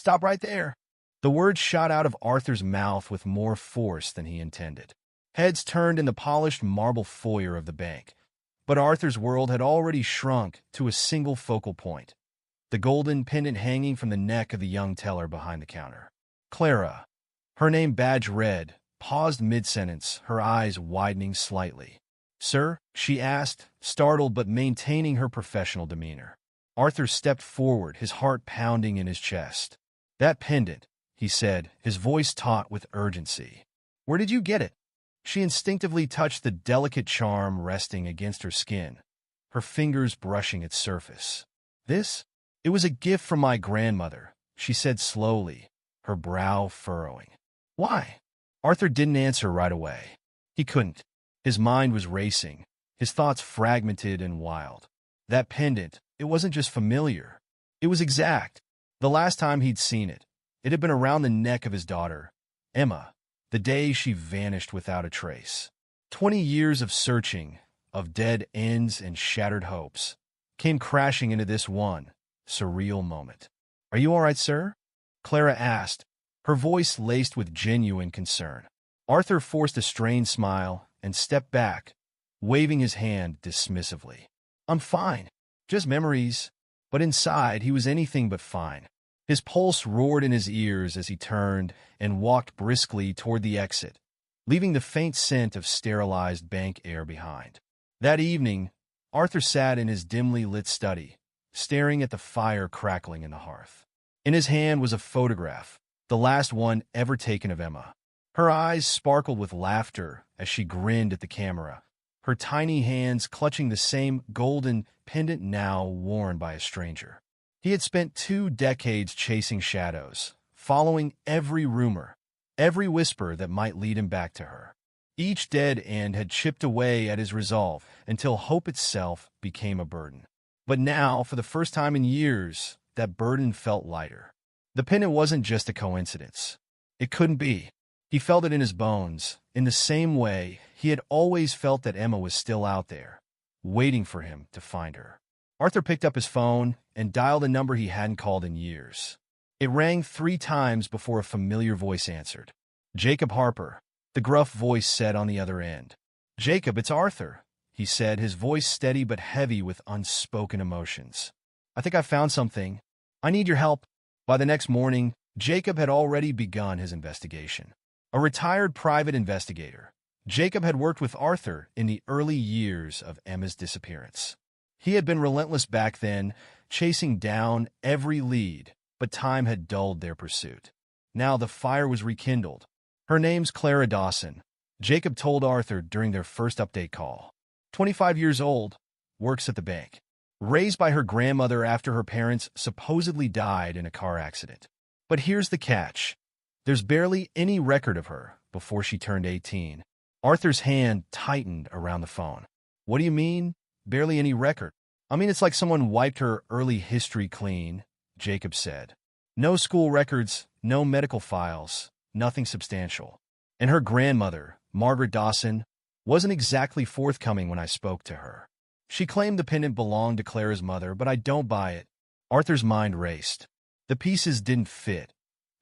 Stop right there." The words shot out of Arthur's mouth with more force than he intended. Heads turned in the polished marble foyer of the bank, but Arthur's world had already shrunk to a single focal point, the golden pendant hanging from the neck of the young teller behind the counter. Clara, her name badge red, paused mid-sentence, her eyes widening slightly. "Sir?" she asked, startled but maintaining her professional demeanor. Arthur stepped forward, his heart pounding in his chest. "That pendant," he said, his voice taut with urgency. "Where did you get it?" She instinctively touched the delicate charm resting against her skin, her fingers brushing its surface. "This? It was a gift from my grandmother," she said slowly, her brow furrowing. "Why?" Arthur didn't answer right away. He couldn't. His mind was racing, his thoughts fragmented and wild. That pendant, it wasn't just familiar. It was exact. The last time he'd seen it, it had been around the neck of his daughter, Emma, the day she vanished without a trace. 20 years of searching, of dead ends and shattered hopes, came crashing into this one surreal moment. "Are you all right, sir?" Clara asked, her voice laced with genuine concern. Arthur forced a strained smile and stepped back, waving his hand dismissively. "I'm fine. Just memories." But inside, he was anything but fine. His pulse roared in his ears as he turned and walked briskly toward the exit, leaving the faint scent of sterilized bank air behind. That evening, Arthur sat in his dimly lit study, staring at the fire crackling in the hearth. In his hand was a photograph, the last one ever taken of Emma. Her eyes sparkled with laughter as she grinned at the camera, her tiny hands clutching the same golden pendant now worn by a stranger. He had spent 2 decades chasing shadows, following every rumor, every whisper that might lead him back to her. Each dead end had chipped away at his resolve until hope itself became a burden. But now, for the first time in years, that burden felt lighter. The pendant wasn't just a coincidence. It couldn't be. He felt it in his bones, in the same way he had always felt that Emma was still out there, waiting for him to find her. Arthur picked up his phone and dialed a number he hadn't called in years. It rang 3 times before a familiar voice answered. "Jacob Harper," the gruff voice said on the other end. "Jacob, it's Arthur," he said, his voice steady but heavy with unspoken emotions. "I think I found something. I need your help." By the next morning, Jacob had already begun his investigation. A retired private investigator, Jacob had worked with Arthur in the early years of Emma's disappearance. He had been relentless back then, chasing down every lead, but time had dulled their pursuit. Now the fire was rekindled. "Her name's Clara Dawson," Jacob told Arthur during their first update call. 25 years old, works at the bank. Raised by her grandmother after her parents supposedly died in a car accident. But here's the catch. There's barely any record of her before she turned 18. Arthur's hand tightened around the phone. "What do you mean, barely any record?" "I mean, it's like someone wiped her early history clean," Jacob said. "No school records, no medical files, nothing substantial. And her grandmother, Margaret Dawson, wasn't exactly forthcoming when I spoke to her. She claimed the pendant belonged to Clara's mother, but I don't buy it." Arthur's mind raced. The pieces didn't fit,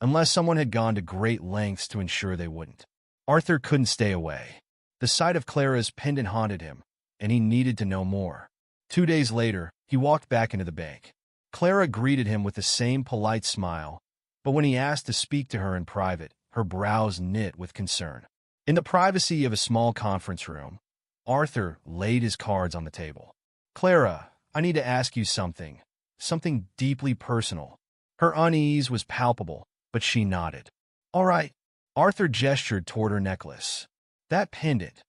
unless someone had gone to great lengths to ensure they wouldn't. Arthur couldn't stay away. The sight of Clara's pendant haunted him, and he needed to know more. 2 days later, he walked back into the bank. Clara greeted him with the same polite smile, but when he asked to speak to her in private, her brows knit with concern. In the privacy of a small conference room, Arthur laid his cards on the table. "Clara, I need to ask you something deeply personal." Her unease was palpable, but she nodded. "All right." Arthur gestured toward her necklace. "That pendant.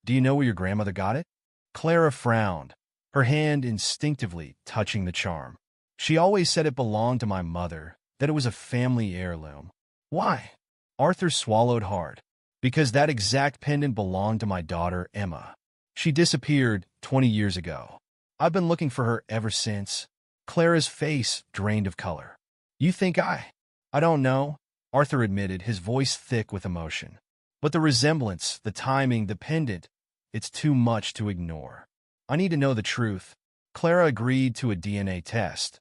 Do you know where your grandmother got it?" Clara frowned, her hand instinctively touching the charm. "She always said it belonged to my mother, that it was a family heirloom." "Why?" Arthur swallowed hard. "Because that exact pendant belonged to my daughter, Emma. She disappeared 20 years ago. I've been looking for her ever since." Clara's face drained of color. "You think I don't know," Arthur admitted, his voice thick with emotion. "But the resemblance, the timing, the pendant, it's too much to ignore. I need to know the truth." Clara agreed to a DNA test,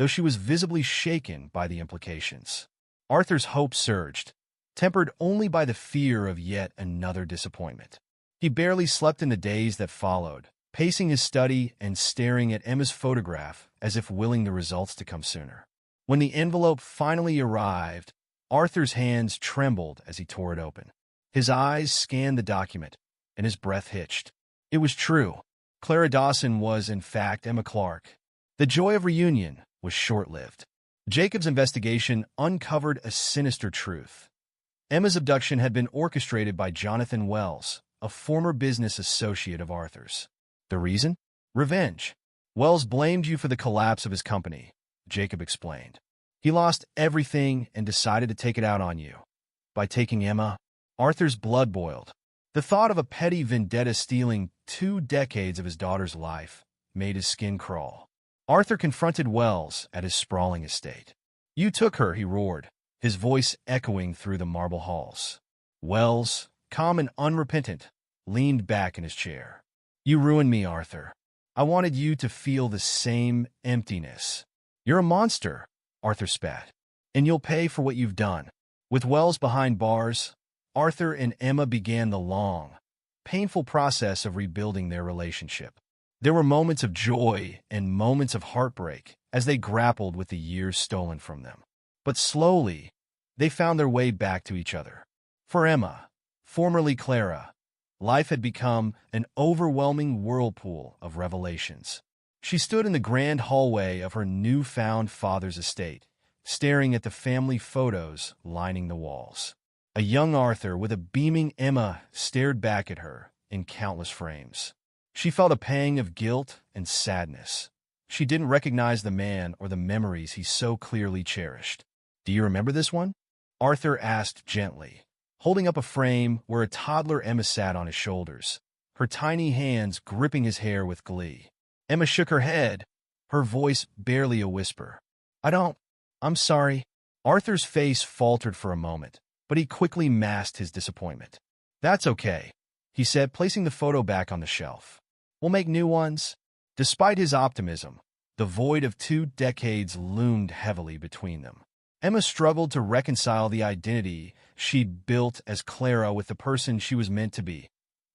though she was visibly shaken by the implications. Arthur's hope surged, tempered only by the fear of yet another disappointment. He barely slept in the days that followed, pacing his study and staring at Emma's photograph as if willing the results to come sooner. When the envelope finally arrived, Arthur's hands trembled as he tore it open. His eyes scanned the document, and his breath hitched. It was true. Clara Dawson was, in fact, Emma Clark. The joy of reunion was short-lived. Jacob's investigation uncovered a sinister truth. Emma's abduction had been orchestrated by Jonathan Wells, a former business associate of Arthur's. The reason? Revenge. Wells blamed you for the collapse of his company, Jacob explained. He lost everything and decided to take it out on you. By taking Emma, Arthur's blood boiled. The thought of a petty vendetta stealing 2 decades of his daughter's life made his skin crawl. Arthur confronted Wells at his sprawling estate. You took her, he roared, his voice echoing through the marble halls. Wells, calm and unrepentant, leaned back in his chair. You ruined me, Arthur. I wanted you to feel the same emptiness. You're a monster, Arthur spat, and you'll pay for what you've done. With Wells behind bars, Arthur and Emma began the long, painful process of rebuilding their relationship. There were moments of joy and moments of heartbreak as they grappled with the years stolen from them. But slowly, they found their way back to each other. For Emma, formerly Clara, life had become an overwhelming whirlpool of revelations. She stood in the grand hallway of her newfound father's estate, staring at the family photos lining the walls. A young Arthur with a beaming Emma stared back at her in countless frames. She felt a pang of guilt and sadness. She didn't recognize the man or the memories he so clearly cherished. Do you remember this one? Arthur asked gently, holding up a frame where a toddler Emma sat on his shoulders, her tiny hands gripping his hair with glee. Emma shook her head, her voice barely a whisper. I'm sorry. Arthur's face faltered for a moment, but he quickly masked his disappointment. That's okay, he said, placing the photo back on the shelf. We'll make new ones. Despite his optimism, the void of 2 decades loomed heavily between them. Emma struggled to reconcile the identity she'd built as Clara with the person she was meant to be,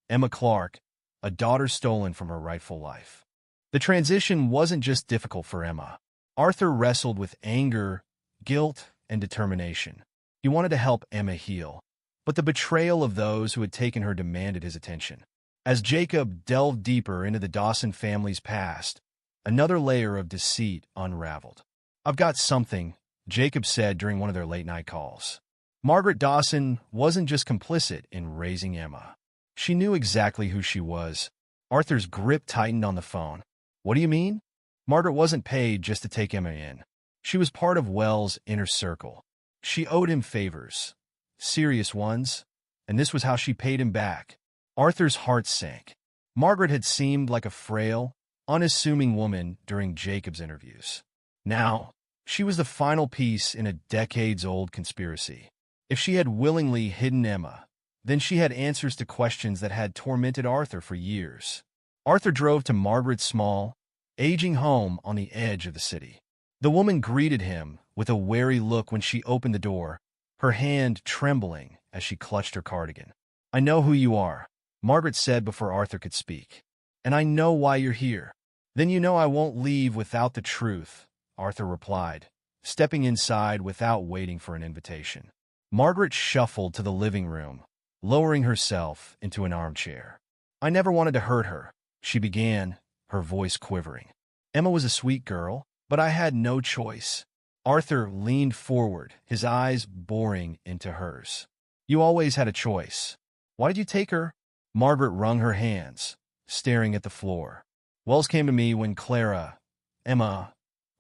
Emma Clark, a daughter stolen from her rightful life. The transition wasn't just difficult for Emma. Arthur wrestled with anger, guilt, and determination. He wanted to help Emma heal, but the betrayal of those who had taken her demanded his attention. As Jacob delved deeper into the Dawson family's past, another layer of deceit unraveled. I've got something, Jacob said during one of their late-night calls. Margaret Dawson wasn't just complicit in raising Emma. She knew exactly who she was. Arthur's grip tightened on the phone. What do you mean? Margaret wasn't paid just to take Emma in. She was part of Wells' inner circle. She owed him favors, serious ones, and this was how she paid him back. Arthur's heart sank. Margaret had seemed like a frail, unassuming woman during Jacob's interviews. Now, she was the final piece in a decades-old conspiracy. If she had willingly hidden Emma, then she had answers to questions that had tormented Arthur for years. Arthur drove to Margaret's small, aging home on the edge of the city. The woman greeted him with a wary look when she opened the door, her hand trembling as she clutched her cardigan. I know who you are, Margaret said before Arthur could speak. And I know why you're here. Then you know I won't leave without the truth, Arthur replied, stepping inside without waiting for an invitation. Margaret shuffled to the living room, lowering herself into an armchair. I never wanted to hurt her, she began, her voice quivering. Emma was a sweet girl, but I had no choice. Arthur leaned forward, his eyes boring into hers. You always had a choice. Why did you take her? Margaret wrung her hands, staring at the floor. Wells came to me when Emma,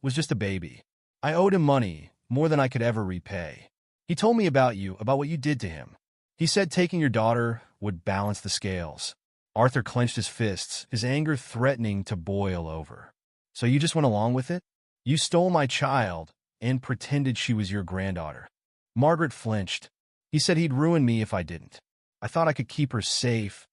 was just a baby. I owed him money, more than I could ever repay. He told me about you, about what you did to him. He said taking your daughter would balance the scales. Arthur clenched his fists, his anger threatening to boil over. So you just went along with it? You stole my child and pretended she was your granddaughter. Margaret flinched. He said he'd ruin me if I didn't. I thought I could keep her safe,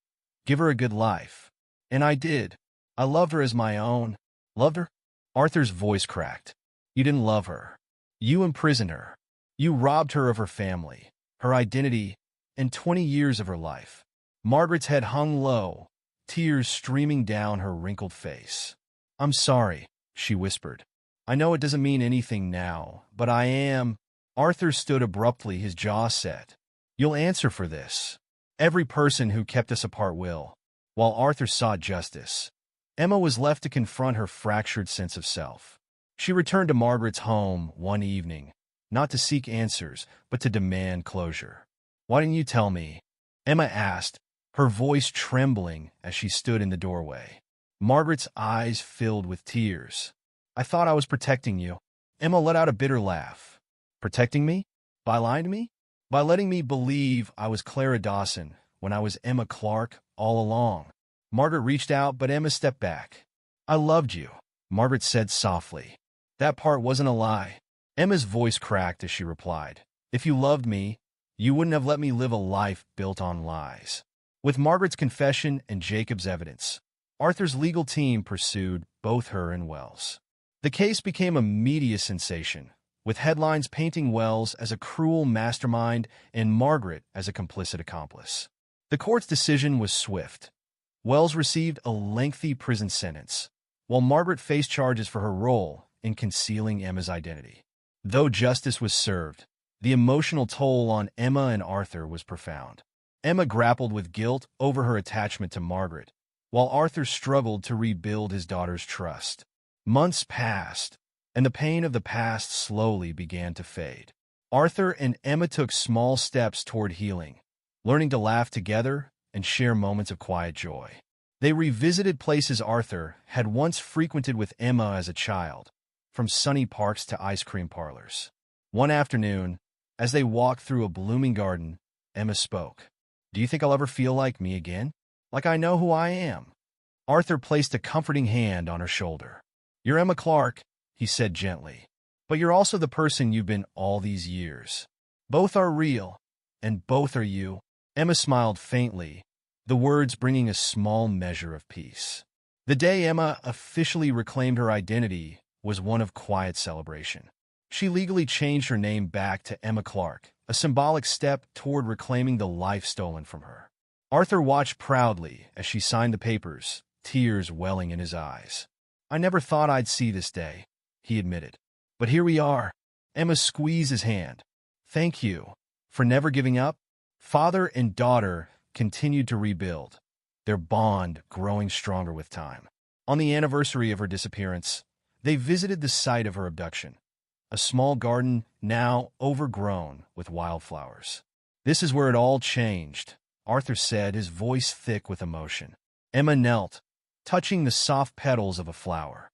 give her a good life. And I did. I loved her as my own. Loved her? Arthur's voice cracked. You didn't love her. You imprisoned her. You robbed her of her family, her identity, and 20 years of her life. Margaret's head hung low, tears streaming down her wrinkled face. I'm sorry, she whispered. I know it doesn't mean anything now, but I am. Arthur stood abruptly, his jaw set. You'll answer for this. Every person who kept us apart will. While Arthur sought justice, Emma was left to confront her fractured sense of self. She returned to Margaret's home one evening, not to seek answers, but to demand closure. Why didn't you tell me? Emma asked, her voice trembling as she stood in the doorway. Margaret's eyes filled with tears. I thought I was protecting you. Emma let out a bitter laugh. Protecting me? By lying to me? By letting me believe I was Clara Dawson when I was Emma Clark all along. Margaret reached out, but Emma stepped back. I loved you, Margaret said softly. That part wasn't a lie. Emma's voice cracked as she replied. If you loved me, you wouldn't have let me live a life built on lies. With Margaret's confession and Jacob's evidence, Arthur's legal team pursued both her and Wells. The case became a media sensation, with headlines painting Wells as a cruel mastermind and Margaret as a complicit accomplice. The court's decision was swift. Wells received a lengthy prison sentence, while Margaret faced charges for her role in concealing Emma's identity. Though justice was served, the emotional toll on Emma and Arthur was profound. Emma grappled with guilt over her attachment to Margaret, while Arthur struggled to rebuild his daughter's trust. Months passed, and the pain of the past slowly began to fade. Arthur and Emma took small steps toward healing, learning to laugh together and share moments of quiet joy. They revisited places Arthur had once frequented with Emma as a child, from sunny parks to ice cream parlors. One afternoon, as they walked through a blooming garden, Emma spoke. Do you think I'll ever feel like me again? Like I know who I am? Arthur placed a comforting hand on her shoulder. You're Emma Clark, he said gently, but you're also the person you've been all these years. Both are real, and both are you. Emma smiled faintly, the words bringing a small measure of peace. The day Emma officially reclaimed her identity was one of quiet celebration. She legally changed her name back to Emma Clark, a symbolic step toward reclaiming the life stolen from her. Arthur watched proudly as she signed the papers, tears welling in his eyes. I never thought I'd see this day, he admitted. But here we are. Emma squeezed his hand. Thank you for never giving up. Father and daughter continued to rebuild, their bond growing stronger with time. On the anniversary of her disappearance, they visited the site of her abduction, a small garden now overgrown with wildflowers. This is where it all changed, Arthur said, his voice thick with emotion. Emma knelt, touching the soft petals of a flower.